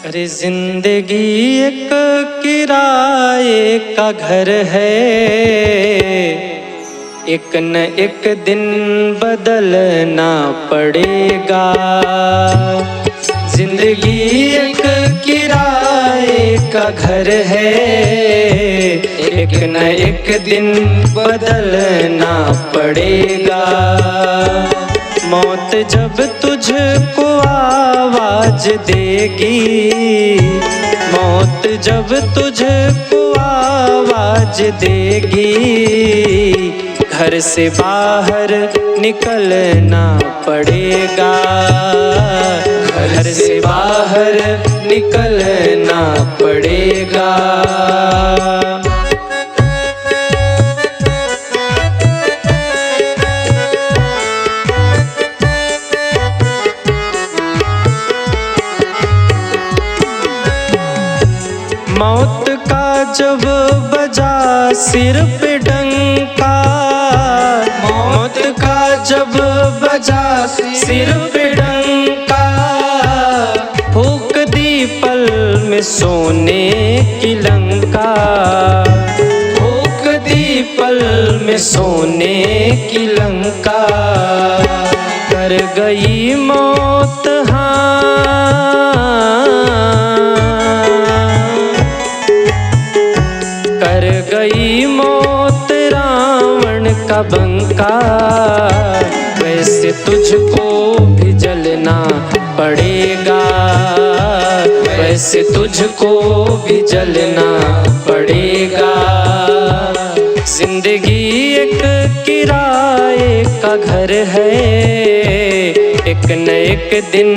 अरे जिंदगी एक किराए का घर है, एक न एक दिन बदलना पड़ेगा। जिंदगी एक किराए का घर है, एक न एक दिन बदलना पड़ेगा। मौत जब तुझको आवाज देगी, मौत जब तुझको आवाज देगी, घर से बाहर निकलना पड़ेगा। घर से बाहर निकलना पड़ेगा। मौत का जब बजा सिर पे डंका, मौत का जब बजा सिर पे डंका, फूंक दी पल में सोने की लंका, फूंक दी पल में सोने की लंका। कर गई मौत कर गई मौत रावण का बंका। वैसे तुझको भी जलना पड़ेगा, वैसे तुझको भी जलना पड़ेगा। जिंदगी एक किराए का घर है, एक न एक दिन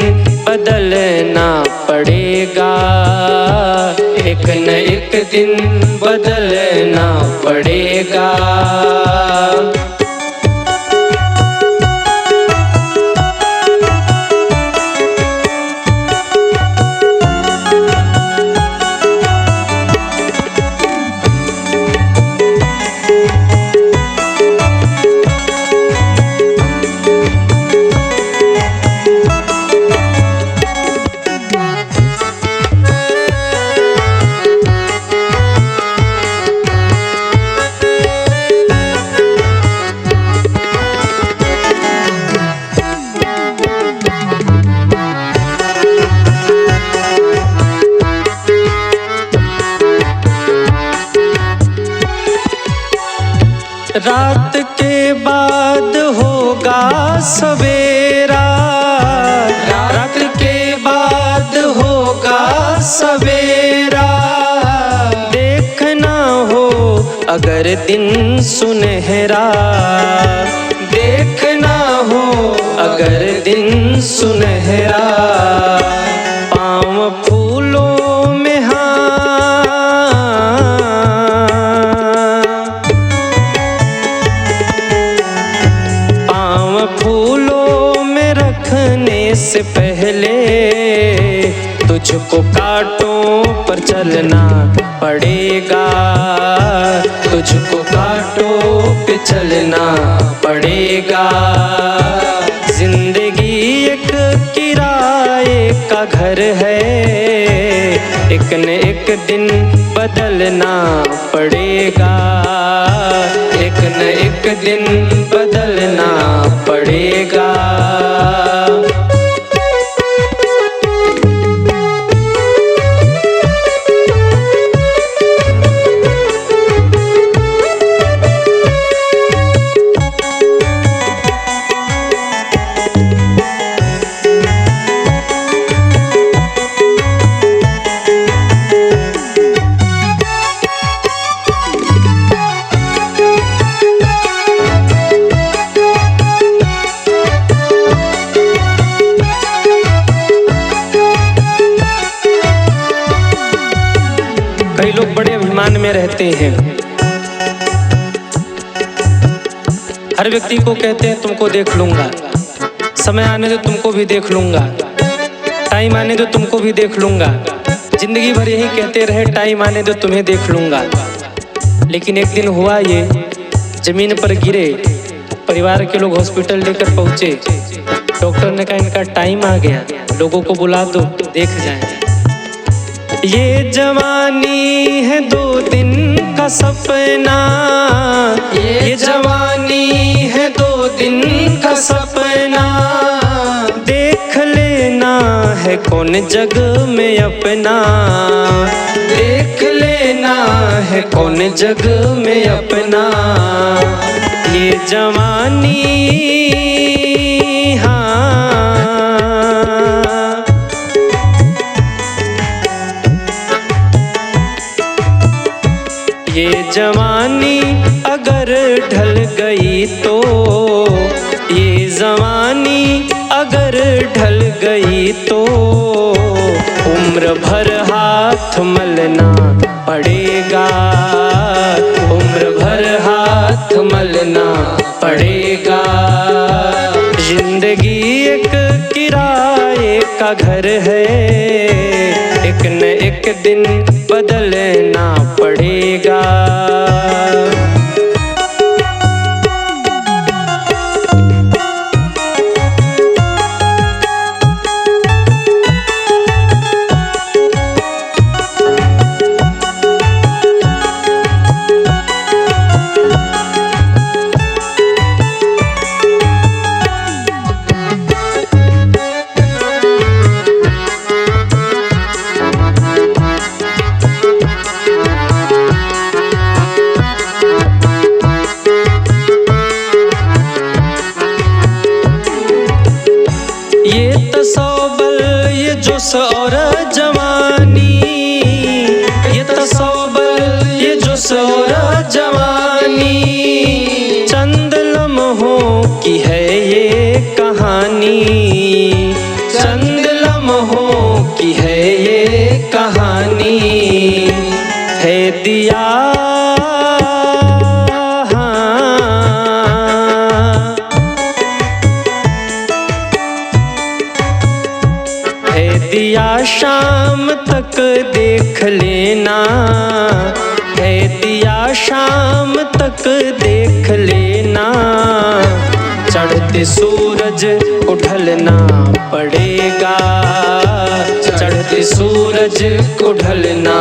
बदलना पड़ेगा, एक न एक दिन बदलना पड़ेगा। रात के बाद होगा सवेरा, रात के बाद होगा सवेरा। देखना हो अगर दिन सुनहरा, देखना हो अगर दिन सुनहरा। पाँव फूलों में फूलों में रखने से पहले तुझको कांटों पर चलना पड़ेगा, तुझको कांटों पे चलना पड़ेगा। जिंदगी एक किराए का घर है, एक न एक दिन बदलना पड़ेगा, एक न एक दिन बदलना पड़ेगा। कई लोग बड़े अभिमान में रहते हैं, हर व्यक्ति को कहते हैं तुमको देख लूंगा, समय आने दो तुमको भी देख लूंगा, टाइम आने दो तुमको भी देख लूंगा। जिंदगी भर यही कहते रहे टाइम आने दो तुम्हें देख लूंगा। लेकिन एक दिन हुआ ये, जमीन पर गिरे, परिवार के लोग हॉस्पिटल लेकर पहुंचे, डॉक्टर ने कहा इनका टाइम आ गया, लोगों को बुला दो देख जाएं। ये जवानी है 2 दिन का सपना, ये जवानी है 2 दिन का सपना। देख लेना है कौन जग में अपना, देख लेना है कौन जग में अपना। ये जवानी ये जवानी अगर ढल गई तो, ये जवानी अगर ढल गई तो उम्र भर हाथ मलना पड़ेगा, उम्र भर हाथ मलना पड़ेगा। जिंदगी एक किराए का घर है, एक न एक दिन बदलना पड़ेगा। और जवानी, ये तसौबल ये जोश और जवानी, चंद लम्हों की है ये कहानी, चंद लम्हों की है ये कहानी। है दिया दिया शाम तक देख लेना, है दिया शाम तक देख लेना। चढ़ते सूरज को ढलना पड़ेगा, चढ़ते सूरज को ढलना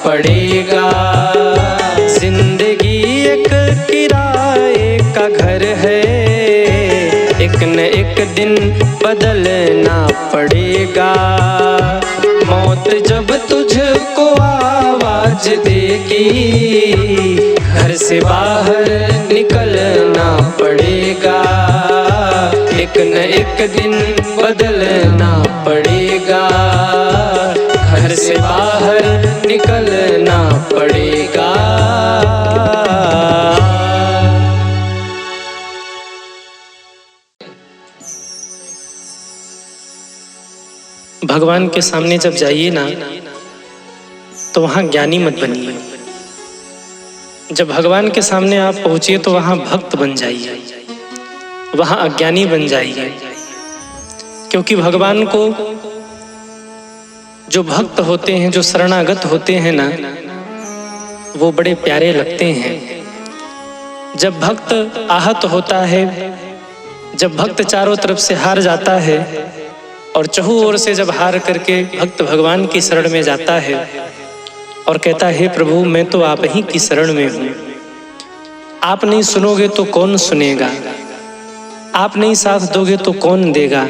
पड़ेगा। जिंदगी एक किराए का घर है, एक न एक दिन बदलना पड़ेगा। मौत जब तुझको आवाज देगी, घर से बाहर निकलना पड़ेगा। एक न एक दिन बदलना पड़ेगा, घर से बाहर निकलना पड़ेगा। भगवान के सामने जब जाइए ना तो वहाँ ज्ञानी मत बनिए, जब भगवान के सामने आप पहुँचिए तो वहाँ भक्त बन जाइए, वहाँ अज्ञानी बन जाइए। क्योंकि भगवान को जो भक्त होते हैं, जो शरणागत होते हैं ना, वो बड़े प्यारे लगते हैं। जब भक्त आहत होता है, जब भक्त चारों तरफ से हार जाता है और चहु ओर से जब हार करके भक्त भगवान की शरण में जाता है और कहता है, प्रभु मैं तो आप ही की शरण में हूँ, आप नहीं सुनोगे तो कौन सुनेगा, आप नहीं साथ दोगे तो कौन देगा।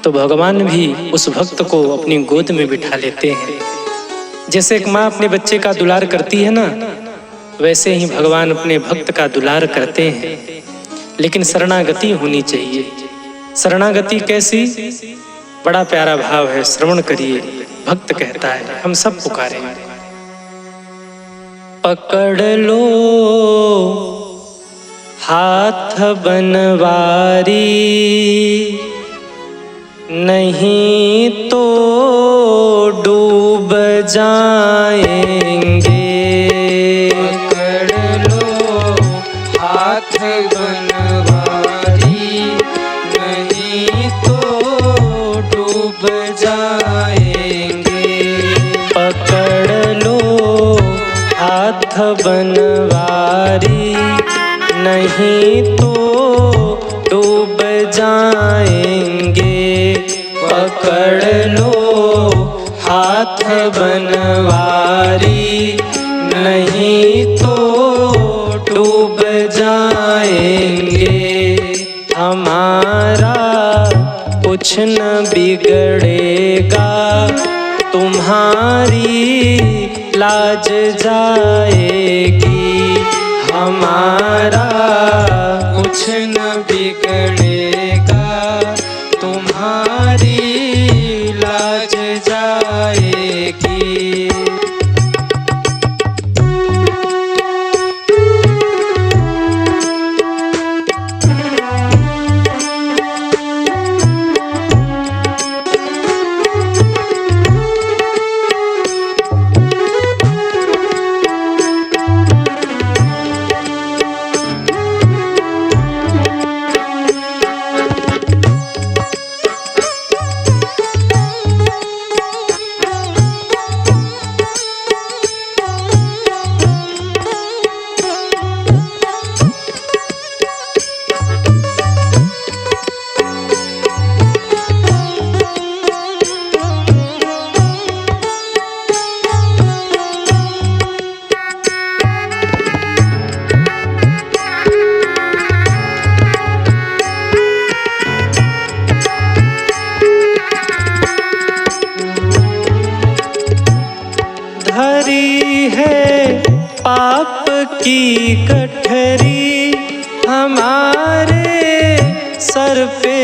तो भगवान भी उस भक्त को अपनी गोद में बिठा लेते हैं। जैसे एक माँ अपने बच्चे का दुलार करती है ना, वैसे ही भगवान अपने भक्त का दुलार करते हैं। लेकिन शरणागति होनी चाहिए। शरणागति कैसी? बड़ा प्यारा भाव है, श्रवण करिए। भक्त कहता है, हम सब पुकारे, पकड़ लो हाथ बनवारी, नहीं तो डूब जाएंगे। पकड़ लो हाथ बनवारी, नहीं तो डूब जाएंगे। पकड़ लो हाथ बनवारी, नहीं तो डूब जाएंगे। पकड़ लो हाथ हाथ बनवारी, नहीं तो डूब जाएंगे। हमारा कुछ न बिगड़ेगा, तुम्हारी लाज जाएगी। हमारा कुछ न बिगड़ेगा, तुम्हारी लाज जाएगी। धरी है पाप की गठरी, हमारे सर पे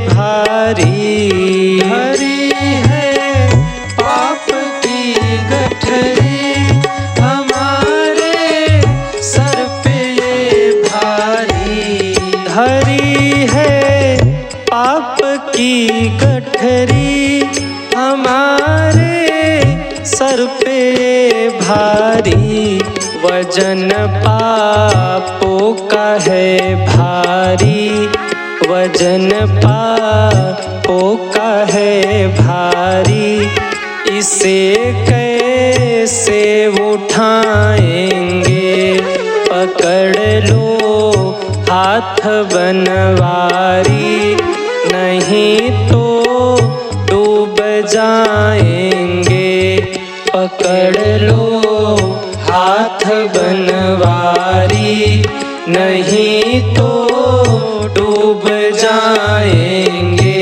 भारी। धरी है पाप की गठरी, हमारे सर पे भारी। धरी है पाप की गठरी, हमारे सर पे भारी। वजन पापों का है भारी, वजन पापों का है भारी। इसे कैसे उठाएंगे, पकड़ लो हाथ बनवारी, नहीं तो डूब जाएंगे। पकड़ लो हाथ बनवारी, नहीं तो डूब जाएंगे।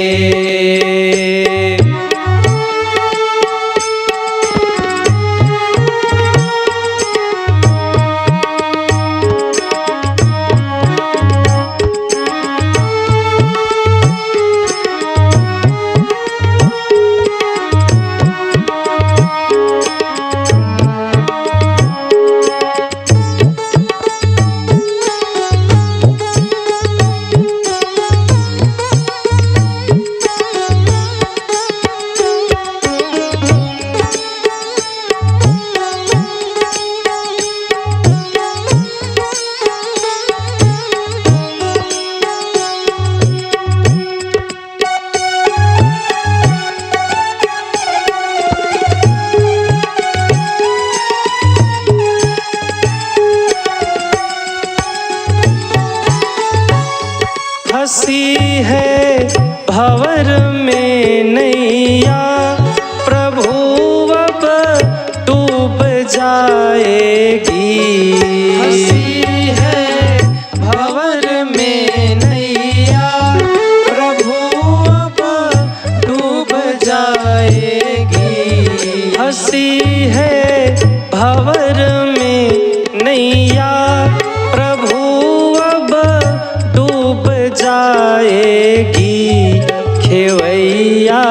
हंसी है भंवर में नैया, प्रभु अब डूब जाएगी। हंसी है भंवर में नैया, प्रभु अब डूब जाएगी। हंसी है भंवर में नैया, प्रभु अब डूब जाएगी। खेवैया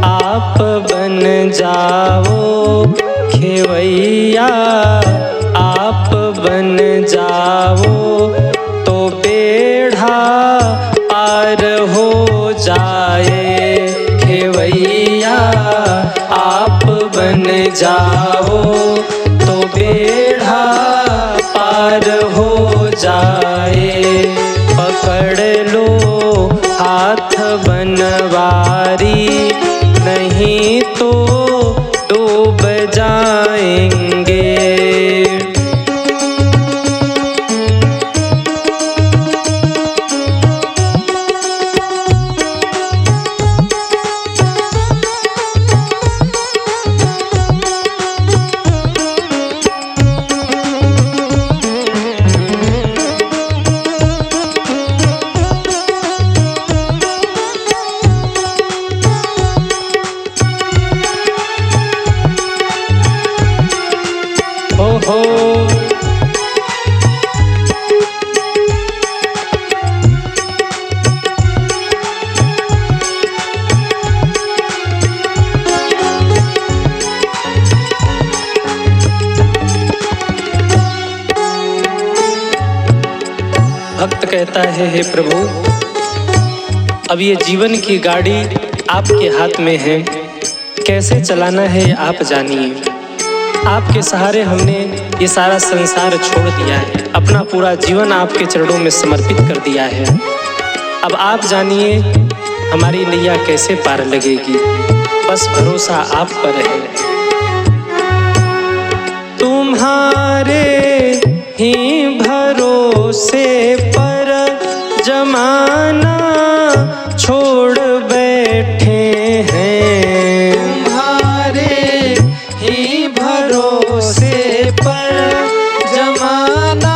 आप बन जाओ, खेवैया आप बन जाओ, तो बेड़ा पार हो जाए। खेवैया आप बन जाओ, तो बेड़ा पार हो जाए। पकड़ लो हाथ बनवारी, नहीं तो डूब जाएंगे। कहता है, हे प्रभु, अब ये जीवन की गाड़ी आपके हाथ में है, कैसे चलाना है आप जानिए। आपके सहारे हमने ये सारा संसार छोड़ दिया है, अपना पूरा जीवन आपके चरणों में समर्पित कर दिया है। अब आप जानिए हमारी नैया कैसे पार लगेगी, बस भरोसा आप पर है। तुम्हारे ही भरोसे पर जमाना छोड़ बैठे हैं, तुम्हारे ही भरोसे पर जमाना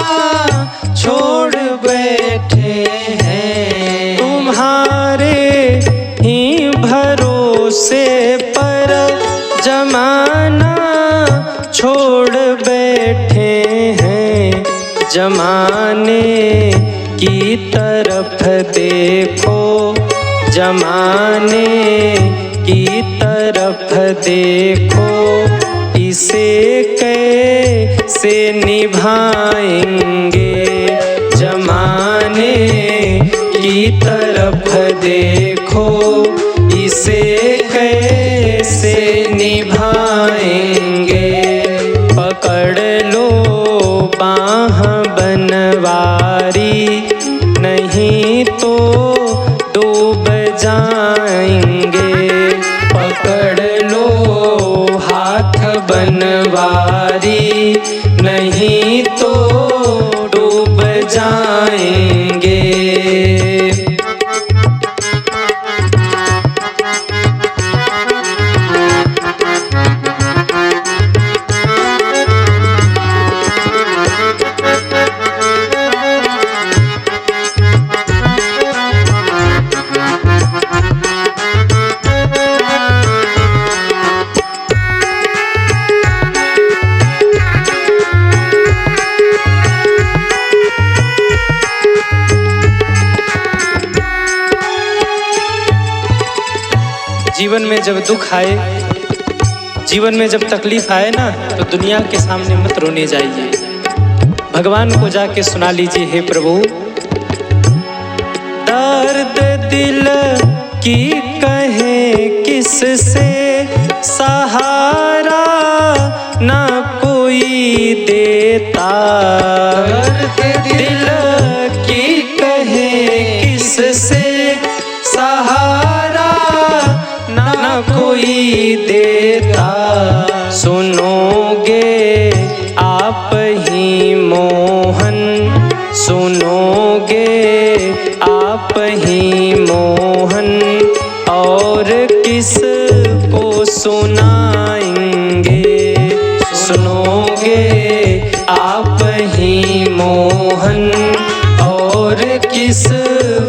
छोड़ बैठे हैं, तुम्हारे ही भरोसे पर जमाना छोड़ बैठे हैं। जमाने की तरफ देखो, जमाने की तरफ देखो, इसे कैसे निभाएंगे। जमाने की तरफ देखो, इसे कैसे निभाएंगे। पकड़ लो बाह बनवारी, नहीं तो डूब जाएंगे। पकड़ लो हाथ बनवारी, नहीं तो डूब जाएंगे। जीवन में जब दुख आए, जीवन में जब तकलीफ आए ना, तो दुनिया के सामने मत रोने जाइए, भगवान को जाके सुना लीजिए, हे प्रभु। दर्द दिल की कहें किससे, सहारा ना कोई देता। दर्द दिल की कहें किससे, सहारा ना कोई देता। सुनोगे आप ही मोहन, सुनोगे आप ही मोहन, और किस को सुनाएंगे। सुनोगे आप ही मोहन, और किस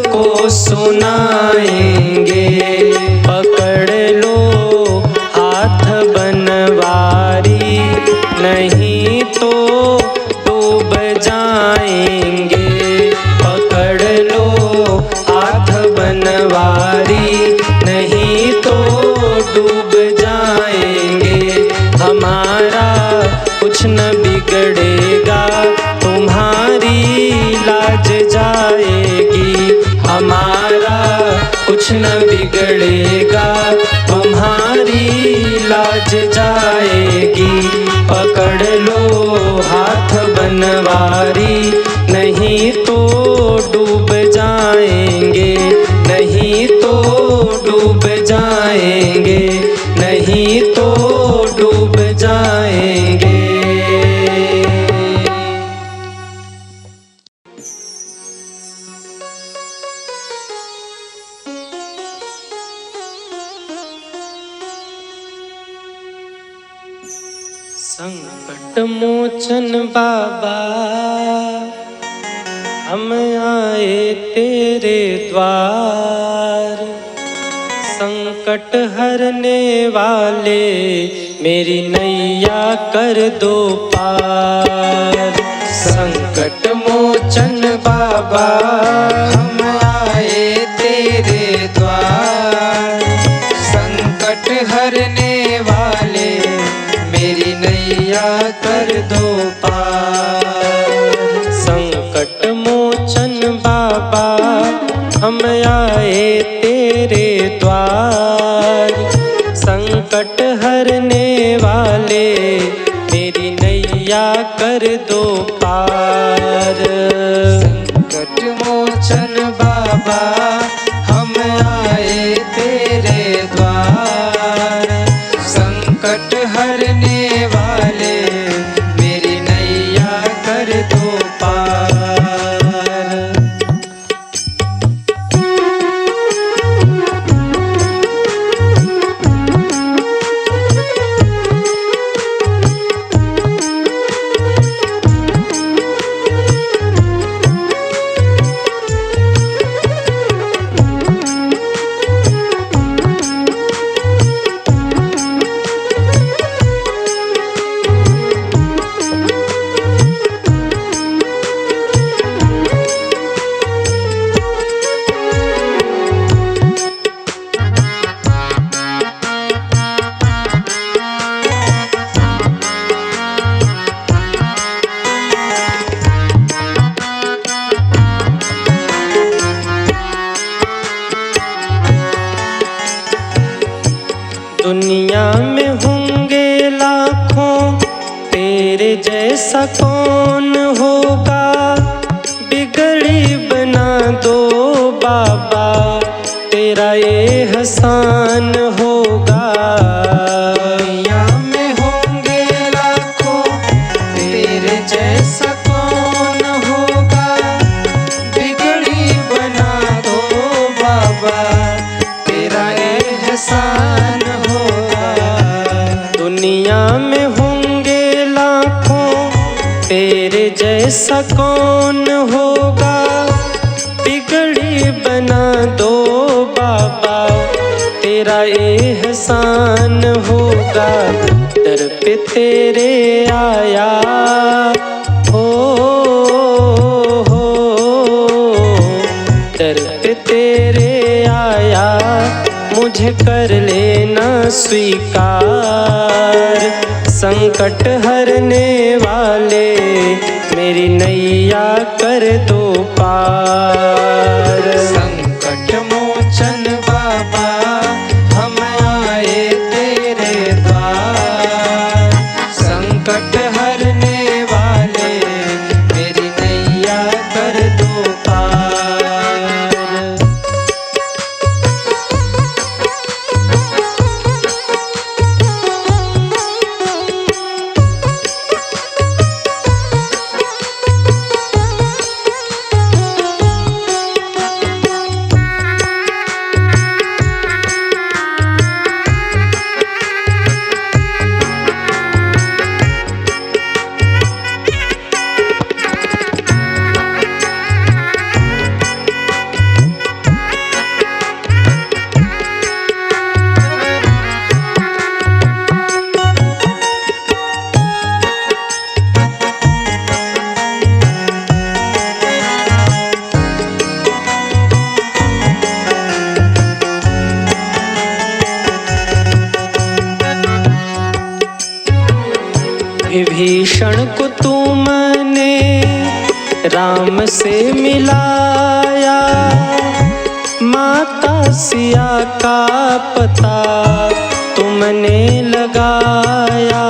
को सुनाएंगे। पकड़ लो हाथ बनवारी, नहीं तो डूब जाएंगे। पकड़ लो हाथ बनवारी, नहीं तो डूब जाएंगे। हमारा कुछ न बिगड़ेगा, तुम्हारी लाज जाएगी। हमारा कुछ न बिगड़ेगा, तुम्हारी लाज जाएगी। पकड़ लो हाथ बनवारी, नहीं तो डूब जाएंगे। नहीं तो डूब जाएंगे, नहीं तो डूब जाएंगे। संकट मोचन बाबा, हम आए तेरे द्वार। संकट हरने वाले, मेरी नैया कर दो पार। संकट मोचन बाबा, हम आए तेरे द्वार। संकट हरने वाले, मेरी नैया कर दो पार। संकट मोचन बाबा, हम आए तेरे द्वार, संकट हरने वाले मेरी नैया कर दो पार। संकट मोचन बाबा हम आए तेरे द्वार, संकट हरने वाले मेरी नैया कर दो पार। दुनिया में होंगे लाखों, तेरे जैसा कौन होगा। बिगड़ी बना दो बाबा, तेरा एहसान होगा। दुनिया में होंगे लाखों, तेरे जैसा कौन होगा। बिगड़ी बना दो बाबा, तेरा एहसान होगा। दुनिया में होंगे लाखों, तेरे जैसा कौन होगा। बिगड़ी बना दो बाबा, तेरा एहसान होगा। दर पे तेरे आया हो, दर पे तेरे आया, मुझे कर लेना स्वीकार। संकट हरने वाले मेरी नैया कर दो पार। संकट मोचन बाबा हम आए तेरे द्वार, संकट हरने वाले मेरी नैया कर दो पार। विभीषण को तुमने राम से मिलाया, माता सिया का पता तुमने लगाया।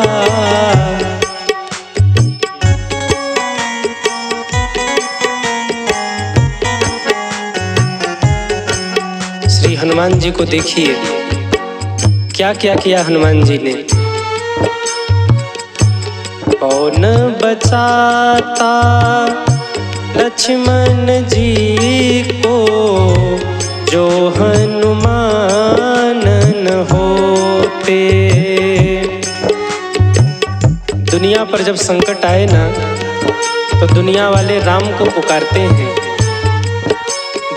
श्री हनुमान जी को देखिए, क्या क्या किया हनुमान जी ने। कौन बचाता लक्ष्मण जी को, जो हनुमान न होते। दुनिया पर जब संकट आए ना, तो दुनिया वाले राम को पुकारते हैं।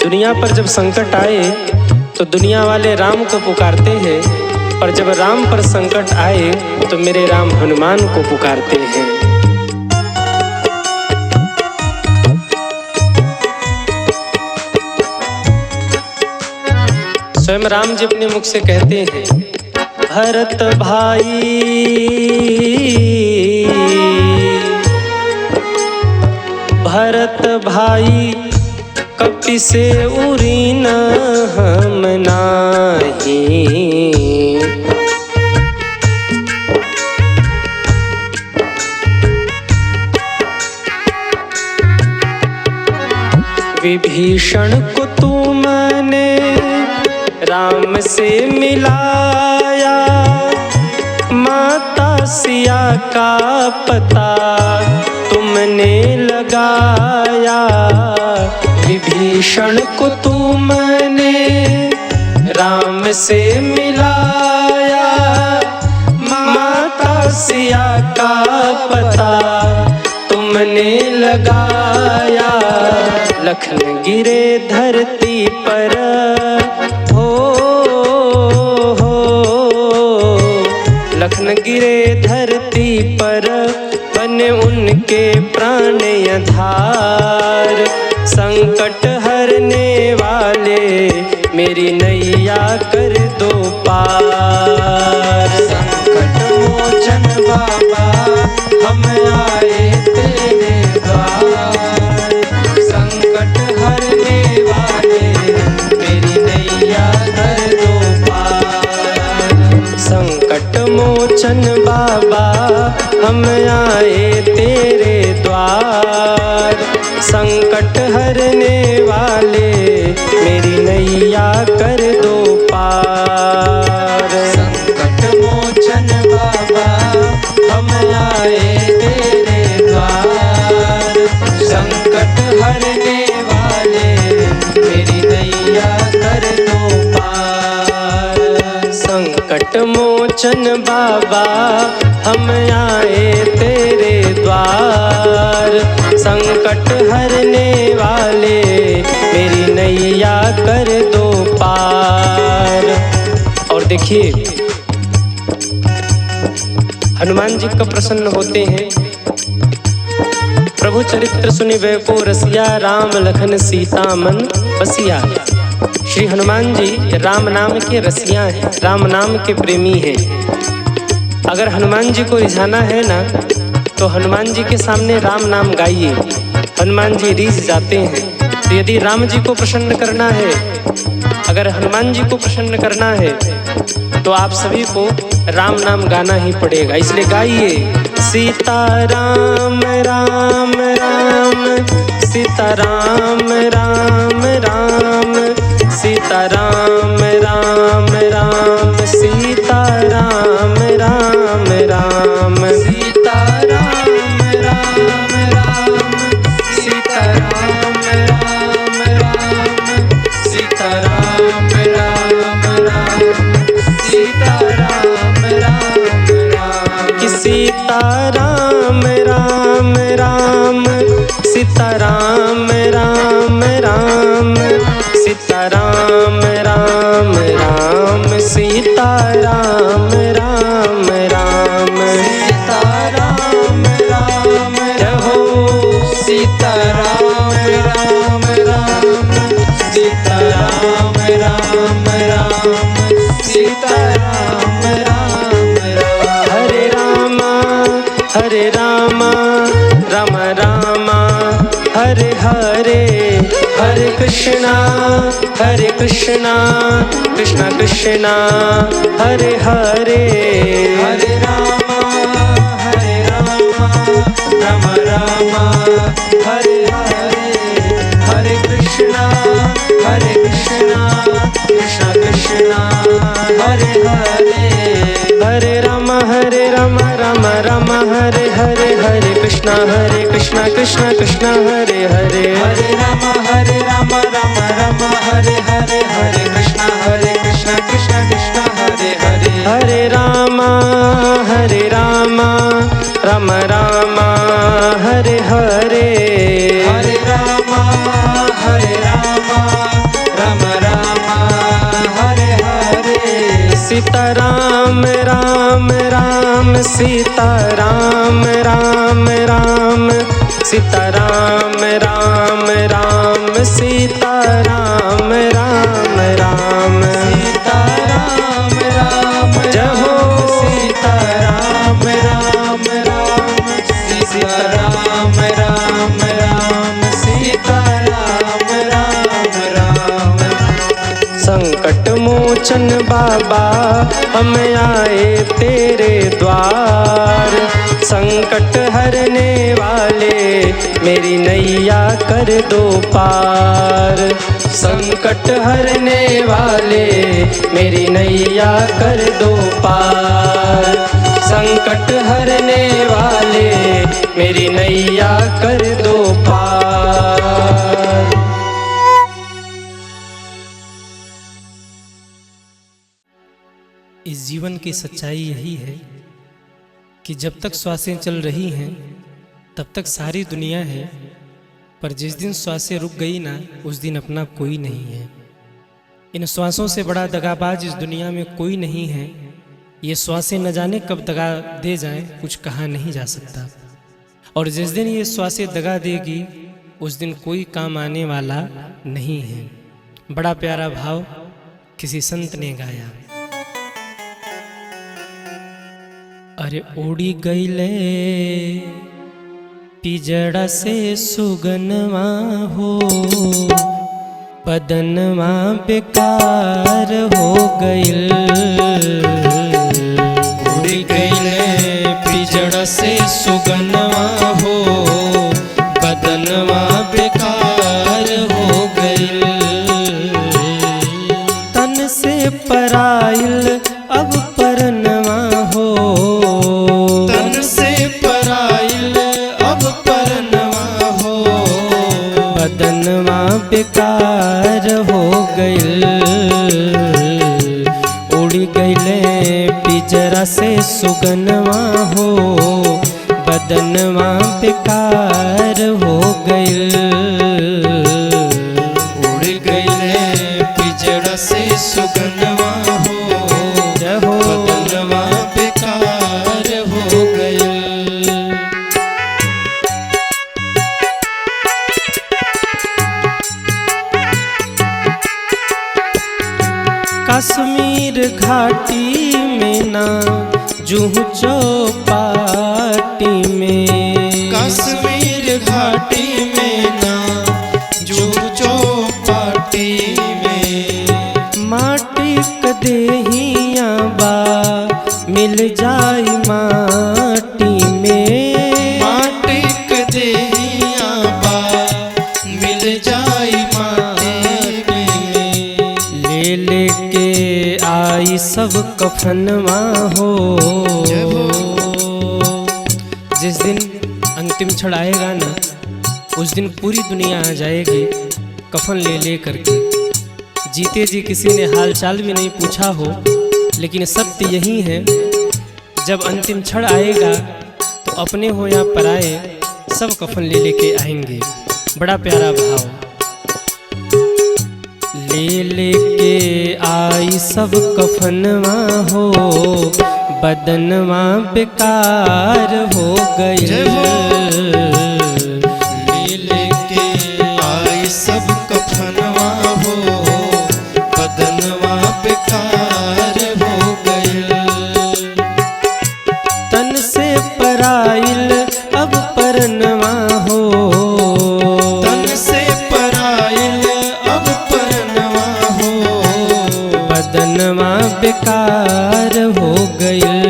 दुनिया पर जब संकट आए तो दुनिया वाले राम को पुकारते हैं, पर जब राम पर संकट आए तो मेरे राम हनुमान को पुकारते हैं। स्वयं राम जी अपने मुख से कहते हैं, भरत भाई भरत भाई कपि से उरी न हम नाही। विभीषण को तुमने राम से मिलाया, माता सिया का पता तुमने लगाया। विभीषण को तुमने राम से मिलाया, माता सिया का पता तुमने लगाया। लखन गिरे धरती पर हो, लखन गिरे धरती पर बने उनके प्राण आधार। संकट हरने वाले मेरी नैया कर दो पार। संकट मोचन बाबा हम आए तेरे द्वार। संकट हरने वाले मेरी नैया कर दो पार। संकट मोचन बाबा हम आए तेरे द्वार। संकट हरने वाले मेरी नैया कर दो पार। संकट मोचन बाबा हम आए तेरे द्वार। संकट हरने वाले मेरी नैया कर दो पार। संकट मोचन बाबा हम आए तेरे द्वार। संकट हरने वाले मेरी नैया कर दो पार। और देखिए हनुमान जी कब प्रसन्न होते हैं। प्रभु चरित्र सुनि वे को रसिया, राम लखन सीता मन बसिया। श्री हनुमान जी राम नाम के रसिया हैं, राम नाम के प्रेमी हैं। अगर हनुमान जी को रिझाना है ना तो हनुमान जी के सामने राम नाम गाइए, हनुमान जी रीझ जाते हैं। तो यदि राम जी को प्रसन्न करना है, अगर हनुमान जी को प्रसन्न करना है तो आप सभी को राम नाम गाना ही पड़ेगा। इसलिए गाइए सीता राम राम राम, सीता राम राम राम, सीता राम राम राम, सीता राम राम राम, सीता राम राम राम, सीता राम राम राम, सीता राम राम राम, सीता राम राम राम। कि सीता राम राम राम, सीता राम राम राम, सीता राम राम राम, सीता राम राम राम, सीता राम राम राम, सीता राम राम राम, सीता राम राम राम, सीता राम राम राम। हरे रामा हरे रामा, राम रामा हरे हरे, हरे कृष्णा कृष्णा कृष्णा हरे हरे। हरे रामा राम रामा हरे हरे, हरे कृष्णा कृष्णा कृष्णा हरे हरे। हरे राम राम राम हरे हरे, हरे कृष्णा कृष्णा कृष्णा हरे हरे। हरे राम राम राम हरे हरे, हरे कृष्णा कृष्णा कृष्णा हरे हरे। हरे राम राम राम हरे हरे, हरे राम राम राम हरे हरे। सीता राम राम राम, सीता राम राम राम, सीता राम राम राम, सीता राम राम राम, सीता राम राम जय हो। सीता राम राम राम, सीता राम राम राम, सीता राम राम हम आए तेरे द्वार। संकट हरने वाले मेरी नैया कर दो पार। संकट हरने वाले मेरी नैया कर दो पार। संकट हरने वाले मेरी नैया कर दो पार। इस जीवन की सच्चाई यही है कि जब तक श्वासें चल रही हैं तब तक सारी दुनिया है, पर जिस दिन श्वासें रुक गई ना उस दिन अपना कोई नहीं है। इन श्वासों से बड़ा दगाबाज इस दुनिया में कोई नहीं है। ये श्वासें न जाने कब दगा दे जाएं, कुछ कहा नहीं जा सकता। और जिस दिन ये श्वासें दगा देगी उस दिन कोई काम आने वाला नहीं है। बड़ा प्यारा भाव किसी संत ने गाया। अरे उड़ी गईले पिजड़ा से सुगनवा हो, बदनवा बेकार हो गईल। उड़ी गईले पिजड़ा से सुगनवा हो, बदनवा बेकार हो गईल। तन से पराइल अब परनवा हो, तन से पराइल अब परनवा हो, बदनवा बेकार हो गईल। उड़ी गईले पिजरा से सुगनवा हो, बदनवा बेकार हो गईल। उड़ गईले पिजड़ा से सुगनवा हो, बदनवा बेकार हो गईल। कश्मीर घाटी में ना जूहू चौपाटी में, कश्मीर घाटी में ना जूहू चौपाटी में, माटी कदेहिया बा मिल जाई माटी में। माटी कदेहिया बा मिल जाई माटी में। ले लेके आई सब कफनवा हो। जिस दिन अंतिम क्षण आएगा ना उस दिन पूरी दुनिया आ जाएगी कफन ले ले करके। जीते जी किसी ने हालचाल भी नहीं पूछा हो, लेकिन सत्य यही है जब अंतिम क्षण आएगा तो अपने हो या पराए सब कफन ले लेके आएंगे। बड़ा प्यारा भाव। ले लेके आई सब कफनवा हो, बदनवा बेकार हो गई। ले लेके आई सब कफनवा हो, बदनवा बेकार हो गईल। तन से पराइल अब परनवा हो, तन से पराइल अब परनवा हो, बदनवा बेकार हो गईल।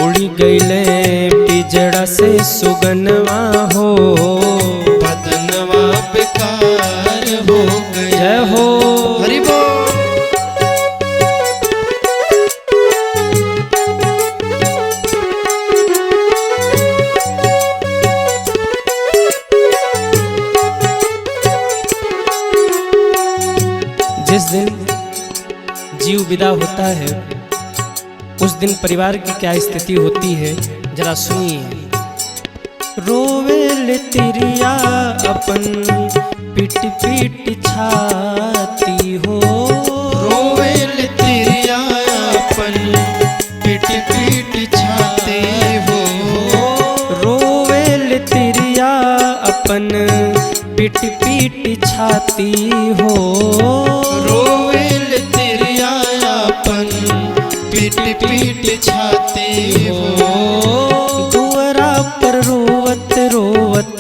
उड़ी गईले पिजड़ा से सुगनवा हो, बदनवा बेकार हो गईल। जय हो। हरि बोल। जिस दिन जीव विदा होता है उस दिन परिवार की क्या स्थिति होती है जरा सुनिए। रोवेल तिरिया अपन पीट पीट छाती हो, रोवेल तिरिया अपन पीट पीट छाती हो, रोवेल तिरिया अपन पीट पीट छाती हो, रोवेल तिरिया अपन पीट पीट छाती हो। दुअरा पर रोवत रोवत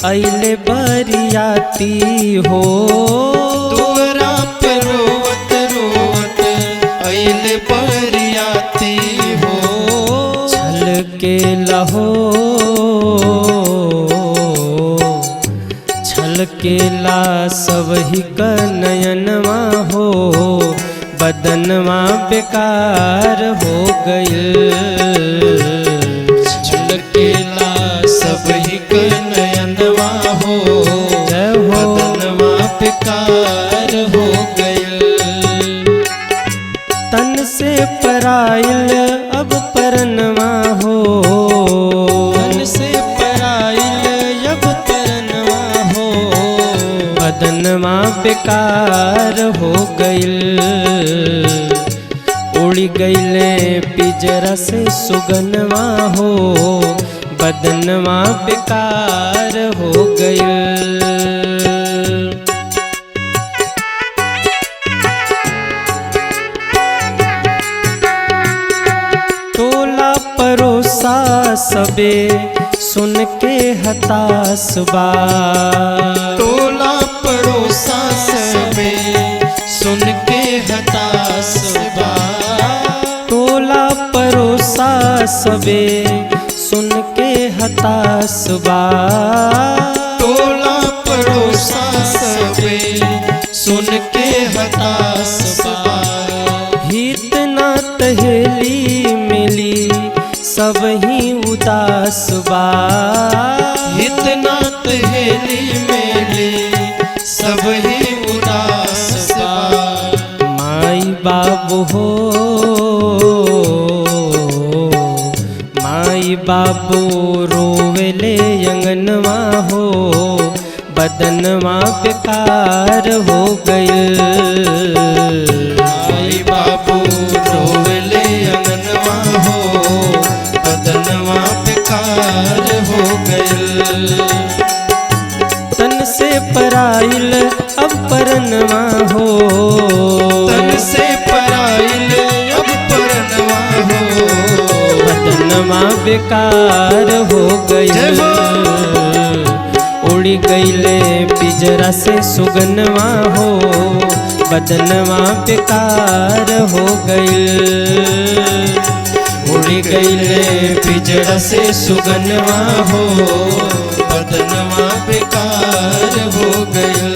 अइले बरियाती हो, दुअरा पर रोवत रोवत गइल बरियाती हो। छल के लहो छल के ला सब ही का नयनवा हो, बदनवा बेकार हो गइल। छलकेला सब ही का नयनवा हो, बदनवा बेकार हो गइल। तन से पराइल अब परनवा हो, तन से पराइल अब परनवा हो, बदनवा बेकार हो गइल। उड़ गइले पिजरा से सुगनवा हो, बदनवा बेकार हो गइल। टोला परोसा सबे सुन के हताश बा, टोला पड़ोसा सबे सुन के हताश बा। टोला परोसा सबे सुन के हताश बा। टोला पड़ोसा सबे सुन के हताश बा। हित नात हेली मिली सब ही उदास बा। हित नात हेली मेली सब ही उदास बा। माई बाबू हो माई बाबू रोवेले अंगनवा हो, बदनवा बेकार हो गइल। माई बाबू रोवले अंगनवा हो, बदनवा बेकार हो गइल। तन से पराइल अब परनवा हो, तन से पराइल अब परनवा हो, बदनवा बेकार हो गइल। उड़ गइले पिजरा से सुगनवा हो, बदनवा बेकार हो गइल। उड़ गइले पिजड़ा से सुगनवा हो, बदनवा बेकार हो गइल।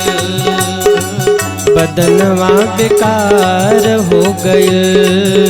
बदनवा बेकार हो गइल।